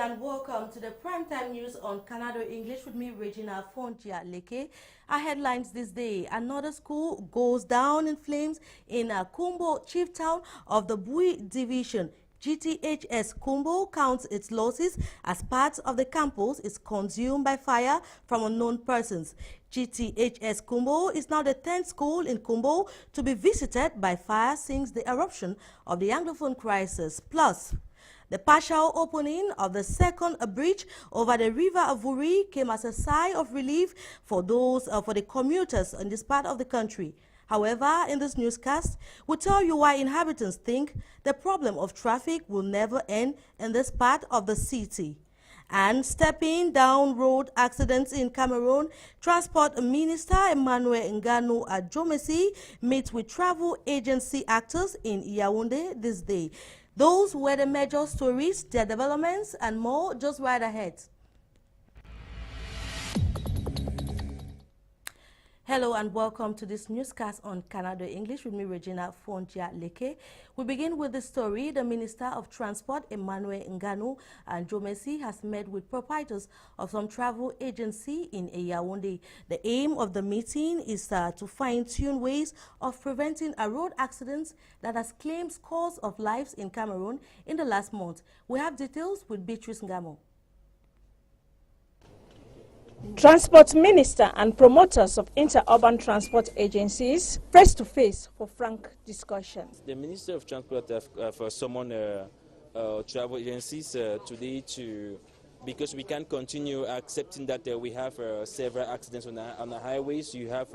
and welcome to the primetime news on Canada English with me, Regina Fontia-Leke. Our headlines this day: another school goes down in flames in Kumbo, chief town of the Bui division. GTHS Kumbo counts its losses as part of the campus is consumed by fire from unknown persons. GTHS Kumbo is now the 10th school in Kumbo to be visited by fire since the eruption of the Anglophone crisis. Plus, the partial opening of the second bridge over the river Avuri came as a sigh of relief for the commuters in this part of the country. However, in this newscast, we'll tell you why inhabitants think the problem of traffic will never end in this part of the city. And stepping down road accidents in Cameroon, Transport Minister Emmanuel Nganu Adjomesi meets with travel agency actors in Yaoundé this day. Those were the major stories, their developments, and more just right ahead. Hello and welcome to this newscast on Canada English with me, Regina Fontia-Leke. We begin with the story. The Minister of Transport, Emmanuel Nganu Adjomesi, has met with proprietors of some travel agency in Yaoundé. The aim of the meeting is to fine-tune ways of preventing road accidents that has claimed scores of lives in Cameroon in the last month. We have details with Beatrice Ngamo. Transport Minister and promoters of interurban transport agencies face-to-face for frank discussion. The Minister of Transport have summoned travel agencies today because we can't continue accepting that we have several accidents on the highways. You have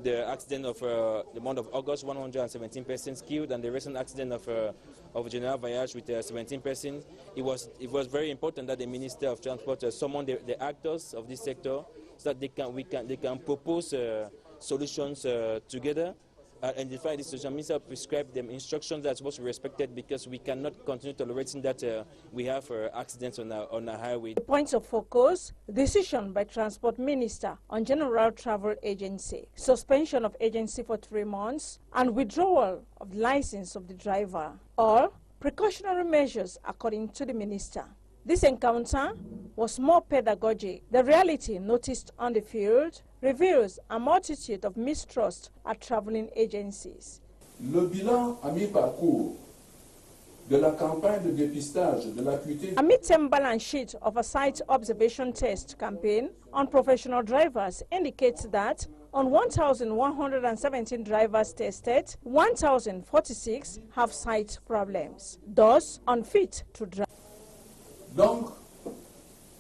the accident of the month of August, 117 persons killed, and the recent accident of General Voyage with 17 persons. It was very important that the Minister of Transport summoned the actors of this sector so that they can propose solutions together. Identify this solution. Minister prescribe them instructions that are supposed to be respected because we cannot continue tolerating that we have accidents on our highway. The points of focus: decision by Transport Minister on General Travel Agency, suspension of agency for 3 months, and withdrawal of license of the driver, or precautionary measures according to the Minister. This encounter was more pedagogic. The reality noticed on the field reveals a multitude of mistrust at traveling agencies. Le bilan à mi-parcours de la campagne de dépistage de l'acuité. A midterm balance sheet of a site observation test campaign on professional drivers indicates that on 1,117 drivers tested, 1,046 have sight problems, thus unfit to drive. Donc,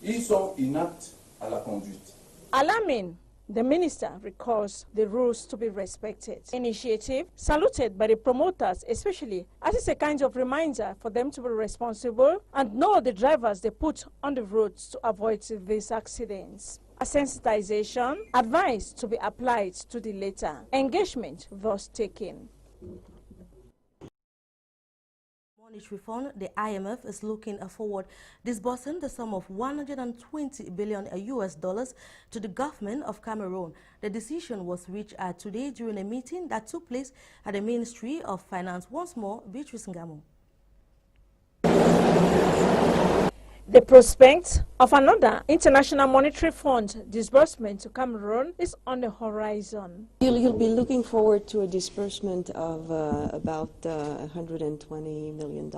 ils sont inaptes à la conduite. Alarming, the minister recalls the rules to be respected. Initiative saluted by the promoters, especially as it's a kind of reminder for them to be responsible and know the drivers they put on the roads to avoid these accidents. A sensitization, advice to be applied to the latter. Engagement thus taken. Monetary Fund, the IMF, is looking forward disbursing the sum of $120 billion US to the government of Cameroon. The decision was reached today during a meeting that took place at the Ministry of Finance. Once more, Beatrice Ngamo. The prospect of another International Monetary Fund disbursement to Cameroon is on the horizon. You'll be looking forward to a disbursement of about $120 million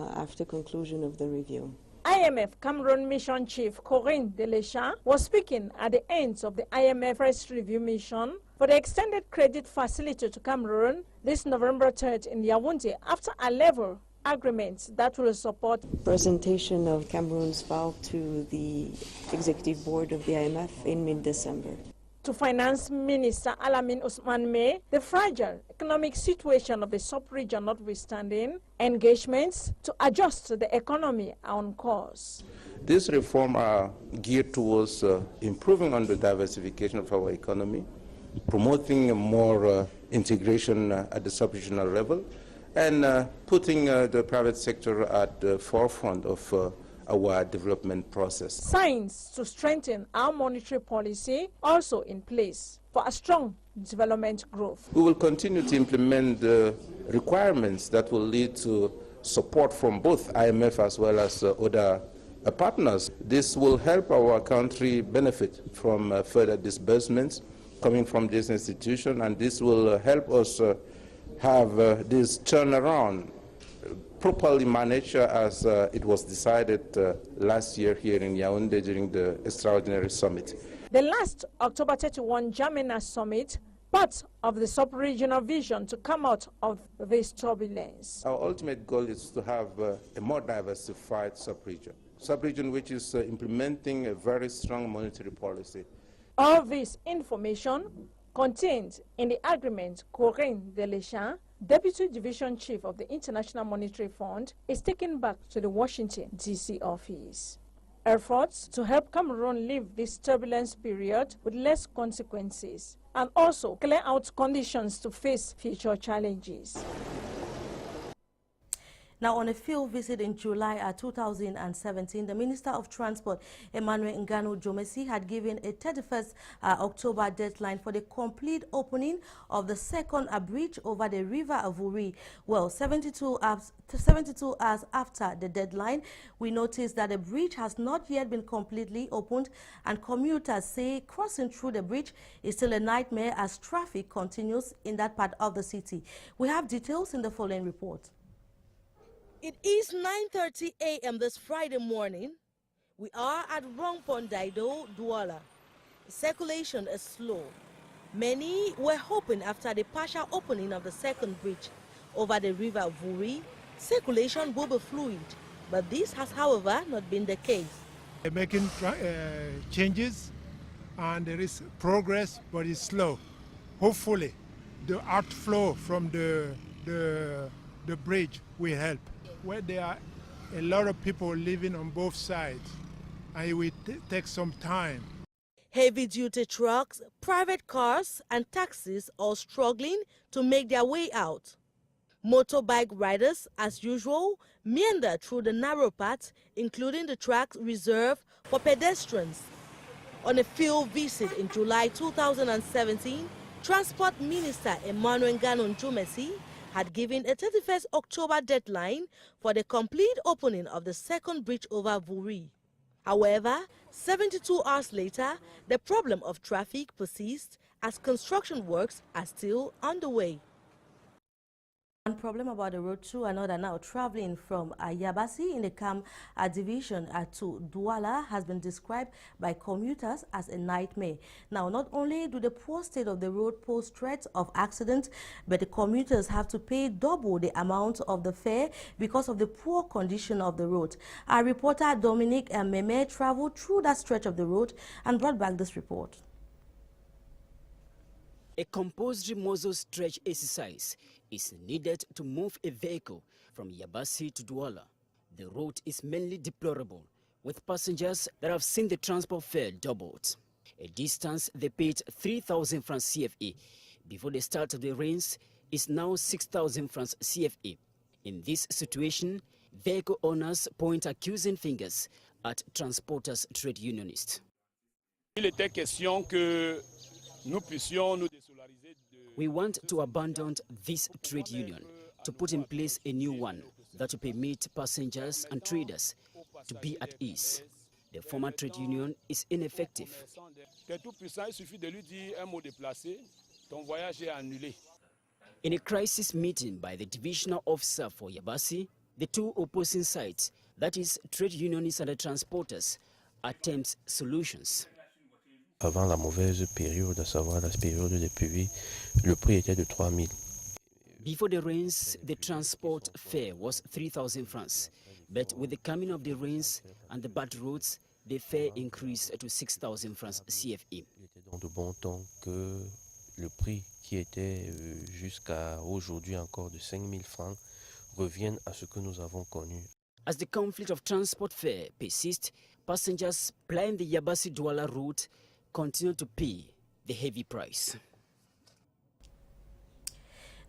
after conclusion of the review. IMF Cameroon Mission Chief Corinne Delechamps was speaking at the end of the IMF first review mission for the extended credit facility to Cameroon this November 3rd in Yaoundé after a level agreements that will support presentation of Cameroon's file to the executive board of the IMF in mid-December. To Finance Minister Alamin Ousmane May, the fragile economic situation of the sub-region notwithstanding, engagements to adjust the economy are on course. These reforms are geared towards improving on the diversification of our economy, promoting more integration at the sub-regional level, and putting the private sector at the forefront of our development process. Signs to strengthen our monetary policy also in place for a strong development growth. We will continue to implement the requirements that will lead to support from both IMF as well as other partners. This will help our country benefit from further disbursements coming from this institution, and this will help us have this turnaround properly managed as it was decided last year here in Yaoundé during the extraordinary summit. The last October 31 Jamena summit, part of the sub-regional vision to come out of this turbulence. Our ultimate goal is to have a more diversified sub-region which is implementing a very strong monetary policy. All this information contained in the agreement Corinne Delechamps, Deputy Division Chief of the International Monetary Fund, is taken back to the Washington, D.C. office. Efforts to help Cameroon leave this turbulence period with less consequences and also clear out conditions to face future challenges. Now, on a field visit in July 2017, the Minister of Transport, Emmanuel Ngano Jomesi, had given a 31st October deadline for the complete opening of the second bridge over the river Vuri. Well, 72 hours after the deadline, we noticed that the bridge has not yet been completely opened, and commuters say crossing through the bridge is still a nightmare as traffic continues in that part of the city. We have details in the following report. It is 9:30 a.m. this Friday morning. We are at Rongpondaido, Douala. Circulation is slow. Many were hoping after the partial opening of the second bridge over the river Vuri, circulation will be fluid. But this has, however, not been the case. They're making changes and there is progress, but it's slow. Hopefully, the outflow from the bridge will help. Where there are a lot of people living on both sides, and it will take some time. Heavy-duty trucks, private cars and taxis all struggling to make their way out. Motorbike riders, as usual, meander through the narrow path, including the tracks reserved for pedestrians. On a field visit in July 2017, Transport Minister Emmanuel Ngano Jomesi had given a 31st October deadline for the complete opening of the second bridge over Vuri. However, 72 hours later, the problem of traffic persists as construction works are still underway. One problem about the road to another now. Traveling from Yabasi in the Kam division to Douala has been described by commuters as a nightmare. Now, not only do the poor state of the road pose threats of accidents, but the commuters have to pay double the amount of the fare because of the poor condition of the road. Our reporter Dominic Meme traveled through that stretch of the road and brought back this report. A compulsory muzzle stretch exercise is needed to move a vehicle from Yabasi to Douala. The route is mainly deplorable, with passengers that have seen the transport fare doubled. A distance they paid 3,000 francs CFA before the start of the rains is now 6,000 francs CFA. In this situation, vehicle owners point accusing fingers at transporters' trade unionists. Il était question que nous puissions nous désolidariser. We want to abandon this trade union to put in place a new one that will permit passengers and traders to be at ease. The former trade union is ineffective. In a crisis meeting by the divisional officer for Yabasi, the two opposing sides, that is trade unionists and the transporters, attempt solutions. Avant la mauvaise période, à savoir la période des pluies, le prix était de 3 000. Before the rains, the transport fare was 3,000 francs. But with the coming of the rains and the bad roads, the fare increased to 6,000 francs CFA. Il était donc de bon ton que le prix qui était jusqu'à aujourd'hui encore de 5 000 francs revienne à ce que nous avons connu. As the conflict of transport fare persists, passengers plying the Yabasi-Douala route continue to pay the heavy price.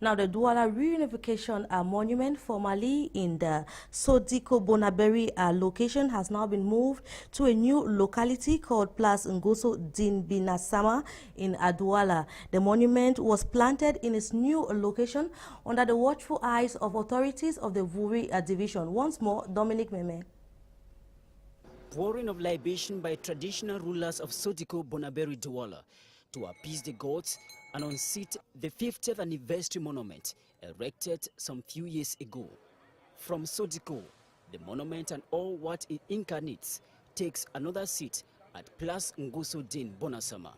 Now, the Douala reunification monument, formerly in the Sodiko Bonaberi location, has now been moved to a new locality called Place Ngoso Dinbinasama in Douala. The monument was planted in its new location under the watchful eyes of authorities of the Vuri division. Once more, Dominic Meme. pouring of libation by traditional rulers of Sodiko Bonaberi Douala to appease the gods and unseat the 50th anniversary monument erected some few years ago. From Sodiko, the monument and all what it incarnates takes another seat at Place Ngoso Din Bonasama.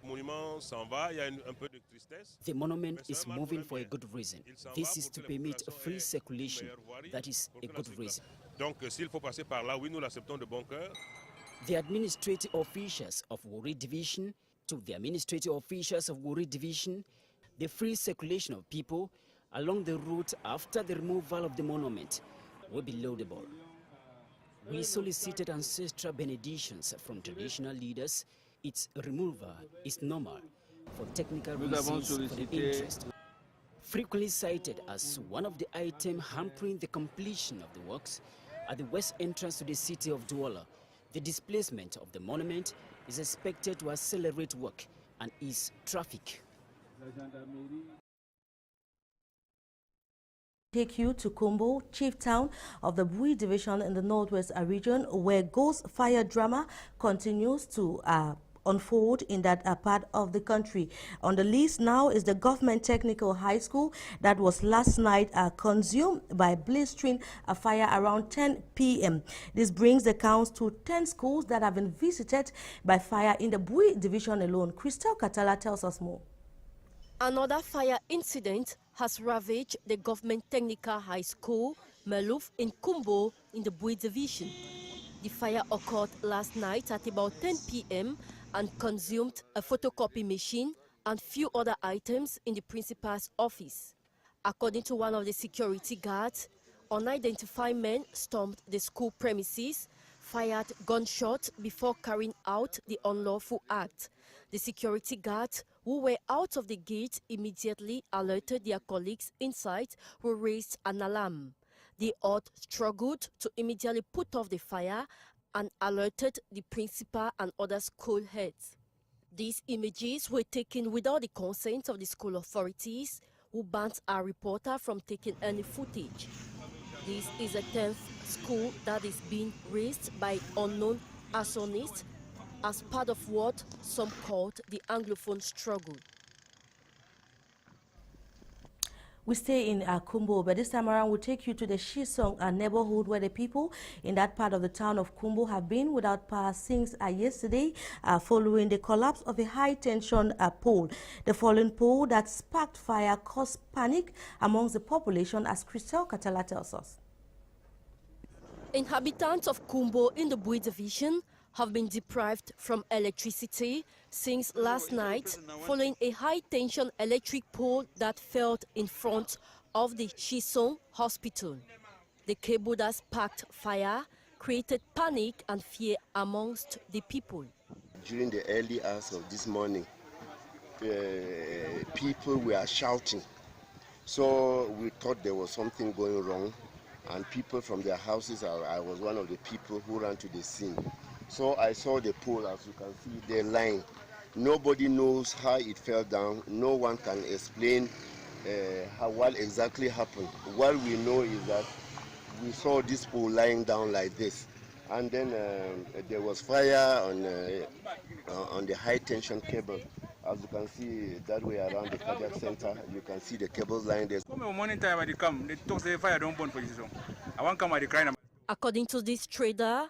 The monument is moving for a good reason. This is to permit free circulation. That is a good reason. The administrative officials of Wuri Division to the administrative officials of Wuri Division, the free circulation of people along the route after the removal of the monument will be laudable. We solicited ancestral benedictions from traditional leaders. Its removal is normal for technical reasons for the interest. Frequently cited as one of the items hampering the completion of the works at the west entrance to the city of Douala, the displacement of the monument is expected to accelerate work and ease traffic. Take you to Kumbo, chief town of the Bui division in the northwest region, where ghost fire drama continues to unfold in that part of the country. On the list now is the Government Technical High School that was last night consumed by blistering fire around 10 p.m. This brings the count to 10 schools that have been visited by fire in the Bui division alone. Christel Katala tells us more. Another fire incident has ravaged the Government Technical High School, Meluf, in Kumbo, in the Bui division. The fire occurred last night at about 10 p.m. and consumed a photocopy machine and few other items in the principal's office. According to one of the security guards, unidentified men stormed the school premises, fired gunshots before carrying out the unlawful act. The security guards who were out of the gate immediately alerted their colleagues inside, who raised an alarm. The odd struggled to immediately put off the fire and alerted the principal and other school heads. These images were taken without the consent of the school authorities, who banned our reporter from taking any footage. This is a 10th school that is being razed by unknown arsonists as part of what some called the Anglophone struggle. We stay in Kumbo, but this time around we'll take you to the Shisong neighborhood, where the people in that part of the town of Kumbo have been without power since yesterday following the collapse of a high-tension pole. The fallen pole that sparked fire caused panic amongst the population, as Christel Katala tells us. Inhabitants of Kumbo in the Bui division have been deprived from electricity since last night following a high-tension electric pole that fell in front of the Shisong hospital. The cable that sparked fire created panic and fear amongst the people. During the early hours of this morning, people were shouting. So we thought there was something going wrong, and people from their houses, I was one of the people who ran to the scene. So I saw the pole, as you can see, the line. Nobody knows how it fell down. No one can explain what exactly happened. What we know is that we saw this pole lying down like this. And then there was fire on the high tension cable. As you can see that way around the cardiac center, you can see the cables lying there. According to this trader,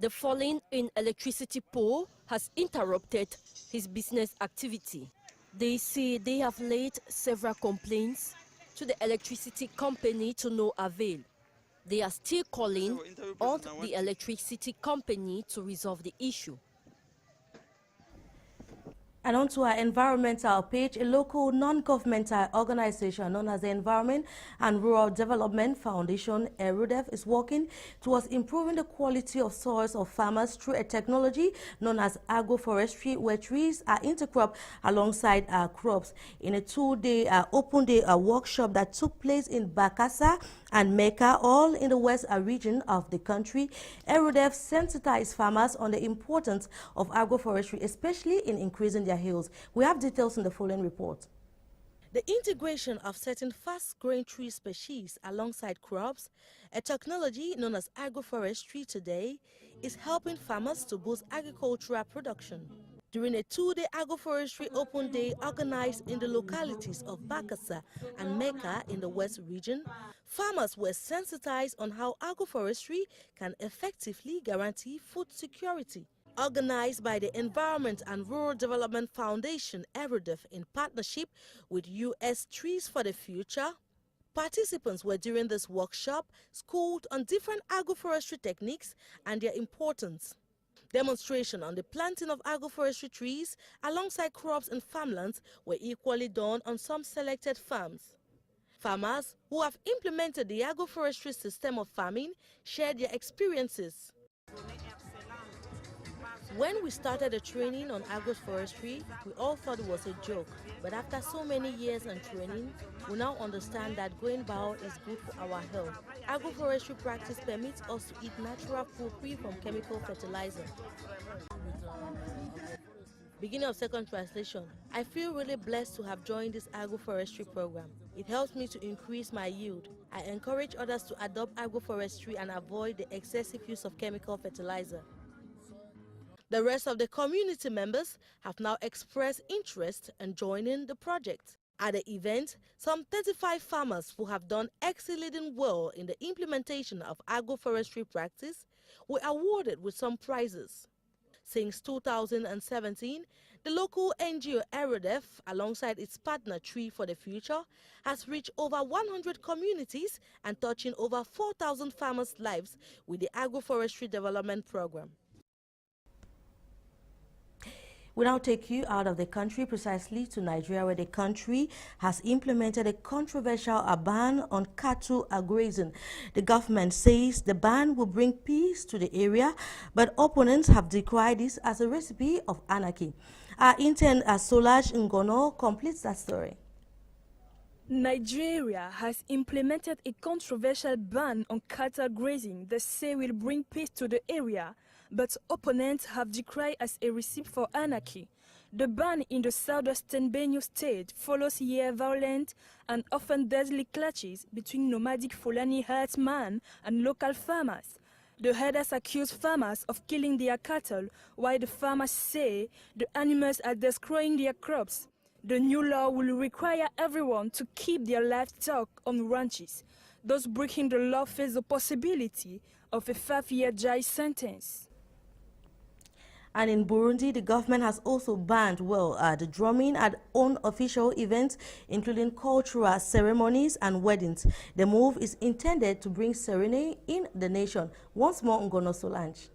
the falling in electricity pole has interrupted his business activity. They say they have laid several complaints to the electricity company to no avail. They are still calling on the electricity company to resolve the issue. And on to our environmental page, a local non-governmental organization known as the Environment and Rural Development Foundation, ERUDEF, is working towards improving the quality of soils of farmers through a technology known as Agroforestry, where trees are intercrop alongside crops. In a two-day open-day workshop that took place in Bakassa and Mecca, all in the west region of the country, ERUDEF sensitized farmers on the importance of agroforestry, especially in increasing their yields. We have details in the following report. The integration of certain fast-growing tree species alongside crops, a technology known as agroforestry today, is helping farmers to boost agricultural production. During a two-day agroforestry open day organized in the localities of Bakassa and Mecca in the West region, farmers were sensitized on how agroforestry can effectively guarantee food security. Organized by the Environment and Rural Development Foundation, ERODEF, in partnership with U.S. Trees for the Future, participants were during this workshop schooled on different agroforestry techniques and their importance. Demonstration on the planting of agroforestry trees alongside crops and farmlands were equally done on some selected farms. Farmers who have implemented the agroforestry system of farming shared their experiences. When we started the training on agroforestry, we all thought it was a joke. But after so many years and training, we now understand that growing bio is good for our health. Agroforestry practice permits us to eat natural food free from chemical fertilizer. Beginning of second translation, I feel really blessed to have joined this agroforestry program. It helps me to increase my yield. I encourage others to adopt agroforestry and avoid the excessive use of chemical fertilizer. The rest of the community members have now expressed interest in joining the project. At the event, some 35 farmers who have done exceedingly well in the implementation of agroforestry practice were awarded with some prizes. Since 2017, the local NGO ERODEF, alongside its partner Tree for the Future, has reached over 100 communities and touching over 4,000 farmers' lives with the agroforestry development program. We now take you out of the country, precisely to Nigeria, where the country has implemented a controversial ban on cattle grazing. The government says the ban will bring peace to the area, but opponents have decried this as a recipe of anarchy. Our intern Solaj Ngono completes that story. Nigeria has implemented a controversial ban on cattle grazing that say will bring peace to the area, but opponents have decried as a recipe for anarchy. The ban in the southwestern Benue state follows year violent and often deadly clashes between nomadic Fulani herdsmen and local farmers. The herders accuse farmers of killing their cattle, while the farmers say the animals are destroying their crops. The new law will require everyone to keep their livestock on ranches. Those breaking the law face the possibility of a 5-year jail sentence. And in Burundi, the government has also banned, the drumming at unofficial events, including cultural ceremonies and weddings. The move is intended to bring serenity in the nation. Once more, Ngono Solange.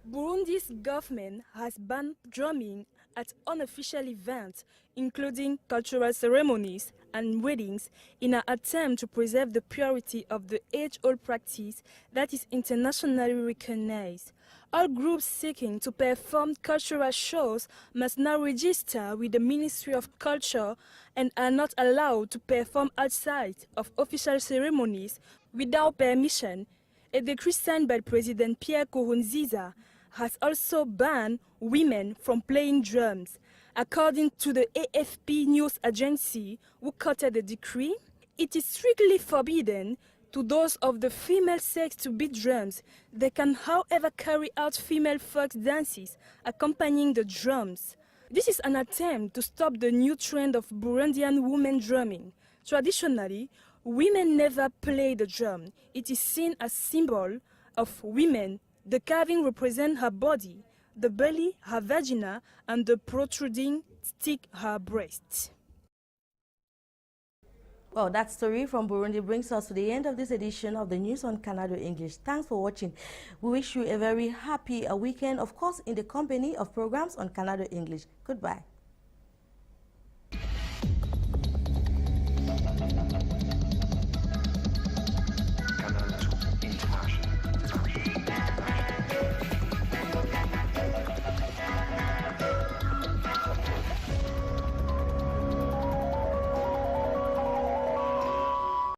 Burundi's government has banned drumming at unofficial events, including cultural ceremonies and weddings, in an attempt to preserve the purity of the age-old practice that is internationally recognized. All groups seeking to perform cultural shows must now register with the Ministry of Culture and are not allowed to perform outside of official ceremonies without permission. A decree signed by President Pierre Nkurunziza has also banned women from playing drums. According to the AFP news agency, who quoted the decree, it is strictly forbidden to those of the female sex to beat drums. They can, however, carry out female folk dances accompanying the drums. This is an attempt to stop the new trend of Burundian women drumming. Traditionally, women never play the drum. It is seen as symbol of women. The carving represents her body, the belly, her vagina, and the protruding stick, her breast. Well, that story from Burundi brings us to the end of this edition of the News on Canada English. Thanks for watching. We wish you a very happy weekend, of course, in the company of programs on Canada English. Goodbye.